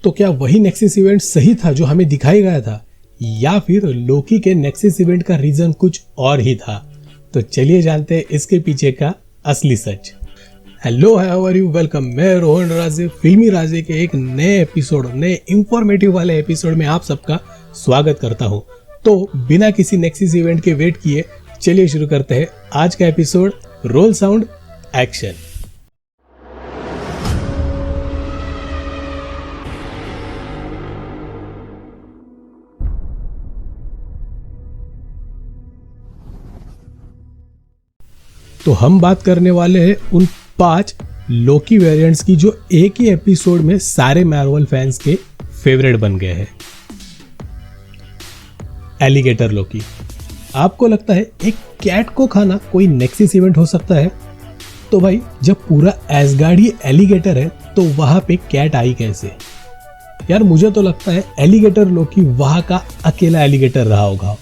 तो क्या वही नेक्सस इवेंट सही था जो हमें दिखाया गया था, या फिर लोकी के नेक्सस इवेंट का रीजन कुछ और ही था? तो चलिए जानते हैं इसके पीछे का असली सच। Hello, how are you, welcome. मैं रोहन राजे, फिल्मी राजे के एक नए एपिसोड, नए इंफॉर्मेटिव वाले एपिसोड में आप सबका स्वागत करता हूं। तो बिना किसी नेक्सस इवेंट के वेट किए चलिए शुरू करते हैं आज का एपिसोड। Role, sound, action. तो हम बात करने वाले हैं उन 5 लोकी वेरिएंट्स की जो एक ही एपिसोड में सारे मार्वल फैंस के फेवरेट बन गए हैं। एलिगेटर लोकी। आपको लगता है एक कैट को खाना कोई नेक्सस इवेंट हो सकता है? तो भाई, जब पूरा एसगार्ड ही एलिगेटर है तो वहां पे कैट आई कैसे? यार मुझे तो लगता है एलिगेटर लोकी वहां का अकेला एलिगेटर रहा होगा,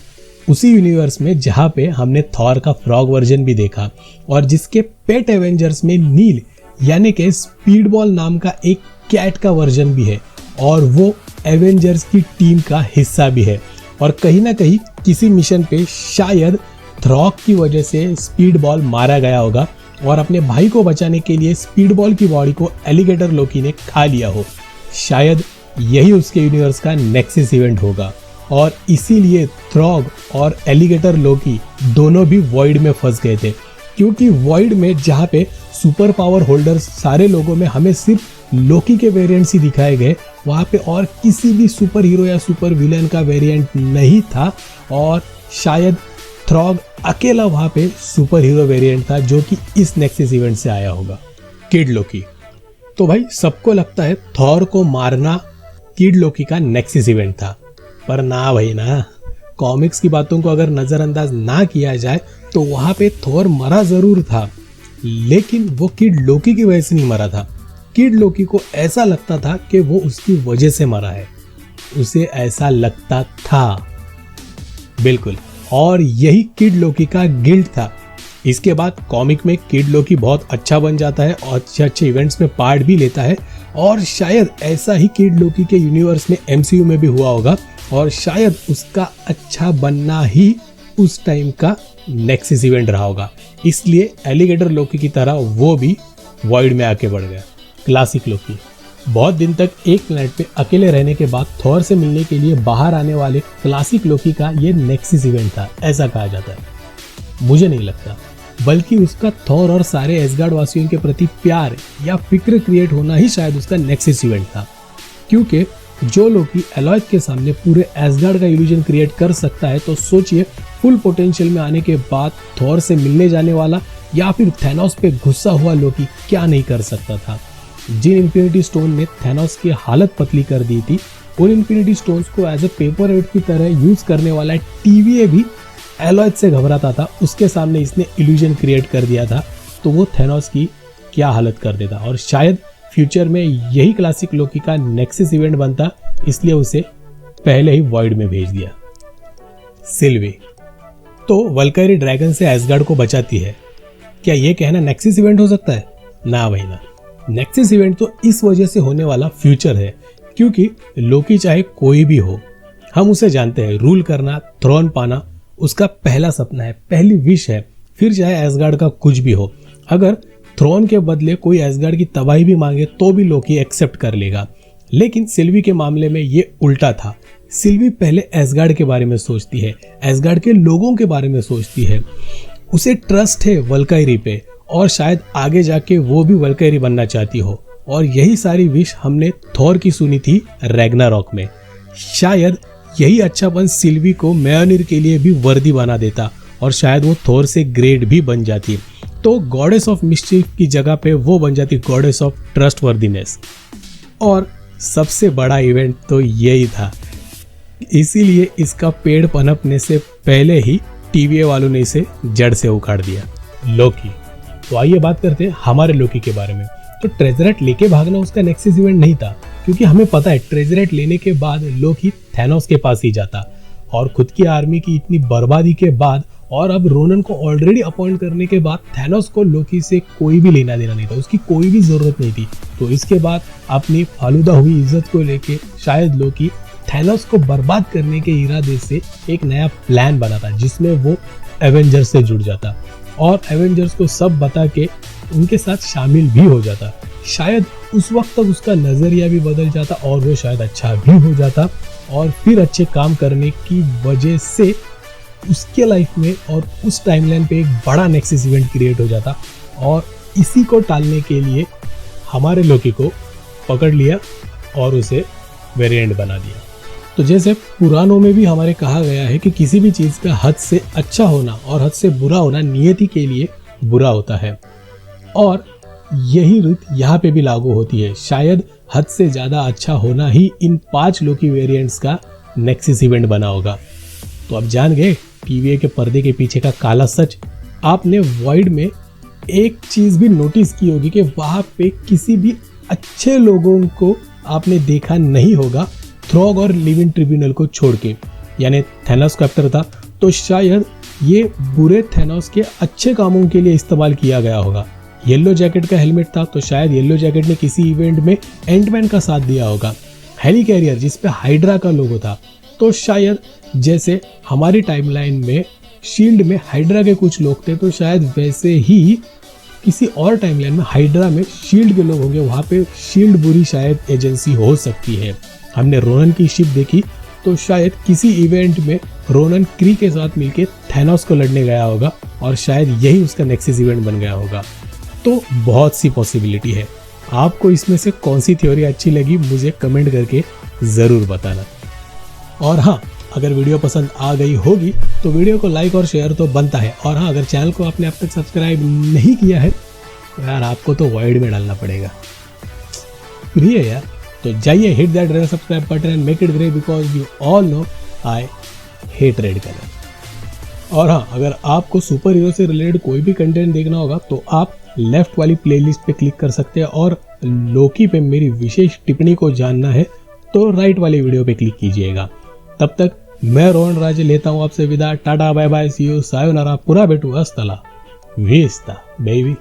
उसी यूनिवर्स में जहां पे हमने थॉर का फ्रॉग वर्जन भी देखा और जिसके पेट एवेंजर्स में नील यानी कि स्पीडबॉल नाम का एक कैट का वर्जन भी है और वो एवेंजर्स की टीम का हिस्सा भी है। और कहीं ना कहीं किसी मिशन पे शायद थ्रॉग की वजह से स्पीडबॉल मारा गया होगा और अपने भाई को बचाने के लिए स्पीडबॉल की बॉडी को एलिगेटर लोकी ने खा लिया हो। शायद यही उसके यूनिवर्स का नेक्सस इवेंट होगा और इसीलिए थ्रॉग और एलिगेटर लोकी दोनों भी वॉइड में फंस गए थे, क्योंकि वॉइड में जहाँ पे सुपर पावर होल्डर सारे लोगों में हमें सिर्फ लोकी के वेरिएंट्स ही दिखाए गए, वहाँ पे और किसी भी सुपर हीरो या सुपर विलेन का वेरिएंट नहीं था और शायद थ्रॉग अकेला वहाँ पे सुपर हीरो वेरिएंट था जो कि इस नेक्सस इवेंट से आया होगा। किड लोकी। तो भाई सबको लगता है थॉर को मारना किड लोकी का नेक्सस इवेंट था, पर ना भाई ना, कॉमिक्स की बातों को अगर नजरअंदाज ना किया जाए तो वहां पे थॉर मरा जरूर था, लेकिन वो किड लोकी की वजह से नहीं मरा था। किड लोकी को ऐसा लगता था कि वो उसकी वजह से मरा है, उसे ऐसा लगता था बिल्कुल, और यही किड लोकी का गिल्ट था। इसके बाद कॉमिक में किड लोकी बहुत अच्छा बन जाता है और अच्छे अच्छे इवेंट्स में पार्ट भी लेता है और शायद ऐसा ही किड लोकी के यूनिवर्स में एमसीयू में भी हुआ होगा और शायद उसका अच्छा बनना ही उस टाइम का नेक्सस इवेंट रहा होगा। इसलिए एलिगेटर लोकी की तरह वो भी वॉइड में आके बढ़ गया। क्लासिक लोकी। बहुत दिन तक एक प्लैनेट पे अकेले रहने के बाद थॉर से मिलने के लिए बाहर आने वाले क्लासिक लोकी का ये नेक्सस इवेंट था, ऐसा कहा जाता है। मुझे नहीं लगता, बल्कि उसका थॉर और सारे एसगार्ड वासियों के प्रति प्यार या फिक्र क्रिएट होना ही शायद उसका नेक्सस इवेंट था, क्योंकि जो लोकी एलॉयड के सामने पूरे एसगार्ड का इल्यूजन क्रिएट कर सकता है, तो सोचिए फुल पोटेंशियल में आने के बाद थॉर से मिलने जाने वाला या फिर थैनोस पे गुस्सा हुआ लोकी क्या नहीं कर सकता था। जिन इन्फिनिटी स्टोन ने थैनोस की हालत पतली कर दी थी, उन इन्फिनिटी स्टोन्स को एज ए पेपर वेट की तरह यूज करने वाला टीवीए भी एलॉयड से घबराता था। उसके सामने इसने इल्यूजन क्रिएट कर दिया था, तो वो थैनोस की क्या हालत कर देता। और शायद फ्यूचर में यही क्लासिक लोकी का नेक्सस इवेंट बनता, इसलिए उसे पहले ही वॉइड में भेज दिया। सिल्वी। तो वल्कैरी ड्रैगन से एसगार्ड को बचाती है, क्या यह कहना नेक्सस इवेंट हो सकता है? ना भाई ना, नेक्सस इवेंट तो इस वजह से होने वाला फ्यूचर है, क्योंकि लोकी चाहे कोई भी हो, हम उसे जानते हैं, रूल करना, थ्रोन पाना उसका पहला सपना है, पहली विश है। फिर चाहे एसगार्ड का कुछ भी हो, अगर थ्रोन के बदले कोई एसगार्ड की तबाही भी मांगे तो भी लोकी एक्सेप्ट कर लेगा। लेकिन सिल्वी के मामले में ये उल्टा था। सिल्वी पहले एसगार्ड के बारे में सोचती है, एसगार्ड के लोगों के बारे में सोचती है, उसे ट्रस्ट है वल्कैरी पे और शायद आगे जाके वो भी वल्कैरी बनना चाहती हो। और यही सारी विश हमने थॉर की सुनी थी रैग्नारॉक में। शायद यही अच्छापन सिल्वी को म्योनिर के लिए भी वर्दी बना देता और शायद वो थॉर से ग्रेट भी बन जाती, तो गॉडेस ऑफ मिस्चीफ की जगह पे वो बन जाती गॉडेस ऑफ ट्रस्टवर्दीनेस। और सबसे बड़ा इवेंट तो यही था, इसीलिए इसका पेड़ पनपने से पहले ही टीवीए वालों ने इसे जड़ से उखाड़ दिया। लोकी। तो आइए बात करते हैं हमारे लोकी के बारे में। तो ट्रेजरेट लेके भागना उसका नेक्सस इवेंट नहीं था, क्योंकि हमें पता है ट्रेजरेट लेने के बाद लोकी थैनोस के पास ही जाता और खुद की आर्मी की इतनी बर्बादी के बाद और अब रोनन को ऑलरेडी अपॉइंट करने के बाद थैनोस को लोकी से कोई भी लेना देना नहीं था, उसकी कोई भी जरूरत नहीं थी। तो इसके बाद अपनी फालूदा हुई इज्जत को लेके शायद लोकी थैनोस को बर्बाद करने के इरादे से एक नया प्लान बनाता जिसमें वो एवेंजर्स से जुड़ जाता और एवेंजर्स को सब बता के उनके साथ शामिल भी हो जाता। शायद उस वक्त तक उसका नजरिया भी बदल जाता और वो शायद अच्छा भी हो जाता और फिर अच्छे काम करने की वजह से उसके लाइफ में और उस टाइमलाइन पे एक बड़ा नेक्सस इवेंट क्रिएट हो जाता और इसी को टालने के लिए हमारे लोकी को पकड़ लिया और उसे वेरिएंट बना दिया। तो जैसे पुराणों में भी हमारे कहा गया है कि किसी भी चीज़ का हद से अच्छा होना और हद से बुरा होना नियति के लिए बुरा होता है और यही रीत यहाँ पे भी लागू होती है। शायद हद से ज़्यादा अच्छा होना ही इन 5 लोकी वेरिएंट्स का नेक्सस इवेंट बना होगा। तो अब जान गए TVA के पर्दे के पीछे का काला सच। आपने वॉइड में एक चीज़ भी नोटिस की होगी कि वहाँ पे किसी भी अच्छे लोगों को आपने देखा नहीं होगा थ्रॉग और लिविंग ट्रिब्यूनल को छोड़ के, यानी थैनोस कैप्टर था तो शायद ये बुरे थैनोस के अच्छे कामों के लिए इस्तेमाल किया गया होगा। येलो जैकेट का हेलमेट था तो शायद येलो जैकेट ने किसी इवेंट में एंटमैन का साथ दिया होगा। हेली कैरियर जिस पे हाइड्रा का लोगो था तो शायद जैसे हमारी टाइमलाइन में शील्ड में हाइड्रा के कुछ लोग थे तो शायद वैसे ही किसी और टाइमलाइन में हाइड्रा में शील्ड के लोग होंगे, वहाँ पे शील्ड बुरी शायद एजेंसी हो सकती है। हमने रोनन की शिप देखी तो शायद किसी इवेंट में रोनन क्री के साथ मिलके थैनोस को लड़ने गया होगा और शायद यही उसका नेक्सस इवेंट बन गया होगा। तो बहुत सी पॉसिबिलिटी है। आपको इसमें से कौन सी थ्योरी अच्छी लगी मुझे कमेंट करके ज़रूर बताना। और हाँ, अगर वीडियो पसंद आ गई होगी तो वीडियो को लाइक और शेयर तो बनता है। और हाँ, अगर चैनल को आपने अब तक सब्सक्राइब नहीं किया है तो यार आपको तो वॉइड में डालना पड़ेगा, प्रिय यार। तो जाइए, hit that red subscribe button and make it grey because you all know I hate red colour. और हाँ, अगर आपको सुपर हीरो से रिलेटेड कोई भी कंटेंट देखना होगा तो आप लेफ्ट वाली प्लेलिस्ट पे क्लिक कर सकते हैं और लोकी पे मेरी विशेष टिप्पणी को जानना है तो राइट वाली वीडियो पे क्लिक कीजिएगा। तब तक मैं रोहन राजे लेता हूँ आपसे विदा। Tata bye bye, see you, सायोनारा, पूरा बेटू, हस्तला, वेस्ता बेबी।